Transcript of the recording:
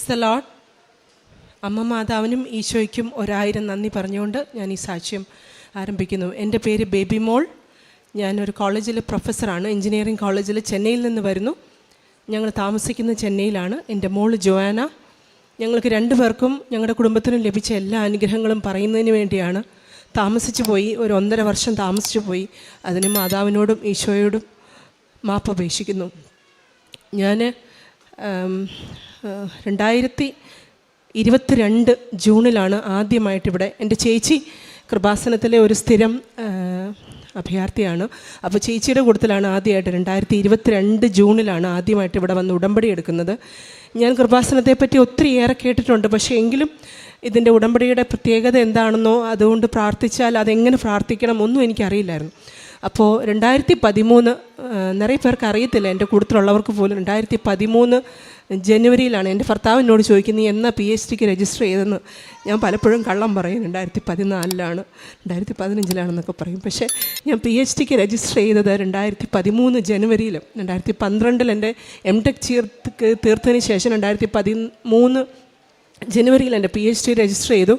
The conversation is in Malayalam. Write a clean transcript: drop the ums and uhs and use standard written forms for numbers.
Praise the Lord. അമ്മ മാതാവിനും ഈശോയ്ക്കും 1000 നന്ദി പറഞ്ഞുകൊണ്ട് ഞാൻ ഈ സാക്ഷ്യം ആരംഭിക്കുന്നു. എൻ്റെ പേര് ബേബി മോൾ. ഞാനൊരു കോളേജിൽ പ്രൊഫസറാണ്. എഞ്ചിനീയറിംഗ് കോളേജിൽ ചെന്നൈയിൽ നിന്ന് വരുന്നു. ഞങ്ങൾ താമസിക്കുന്നത് ചെന്നൈയിലാണ്. എൻ്റെ മോൾ ജോയാന. ഞങ്ങൾക്ക് 2 പേർക്കും ഞങ്ങളുടെ കുടുംബത്തിനും ലഭിച്ച എല്ലാ അനുഗ്രഹങ്ങളും പറയുന്നതിന് വേണ്ടിയാണ് താമസിച്ചു പോയി. ഒരു 1.5 വർഷം താമസിച്ചു പോയി. അതിന് മാതാവിനോടും ഈശോയോടും മാപ്പപേക്ഷിക്കുന്നു. ഞാൻ 2022 ജൂണിലാണ് ആദ്യമായിട്ടിവിടെ. എൻ്റെ ചേച്ചി കൃപാസനത്തിലെ ഒരു സ്ഥിരം അഭയാർത്ഥിയാണ്. അപ്പോൾ ചേച്ചിയുടെ കൂട്ടത്തിലാണ് ആദ്യമായിട്ട് 2022 ജൂണിലാണ് ആദ്യമായിട്ട് ഇവിടെ വന്ന് ഉടമ്പടി എടുക്കുന്നത്. ഞാൻ കൃപാസനത്തെപ്പറ്റി ഒത്തിരിയേറെ കേട്ടിട്ടുണ്ട്. പക്ഷേ എങ്കിലും ഇതിൻ്റെ ഉടമ്പടിയുടെ പ്രത്യേകത എന്താണെന്നോ അതുകൊണ്ട് പ്രാർത്ഥിച്ചാൽ അതെങ്ങനെ പ്രാർത്ഥിക്കണം ഒന്നും എനിക്കറിയില്ലായിരുന്നു. അപ്പോൾ 2013 നിറയെ പേർക്ക് അറിയത്തില്ല, എൻ്റെ കൂട്ടത്തിലുള്ളവർക്ക് പോലും. 2013 ജനുവരിയിലാണ് എൻ്റെ ഭർത്താവ് എന്നോട് ചോദിക്കുന്നത് എന്നാ PhDക്ക് രജിസ്റ്റർ ചെയ്തതെന്ന്. ഞാൻ പലപ്പോഴും കള്ളം പറയും. 2014 2015 പറയും. പക്ഷേ ഞാൻ PhDക്ക് രജിസ്റ്റർ ചെയ്തത് 2013 ജനുവരിയിൽ. 2012 എൻ്റെ MTech തീർത്തതിന് ശേഷം 2013 ജനുവരിയിൽ എൻ്റെ PhD രജിസ്റ്റർ ചെയ്തു.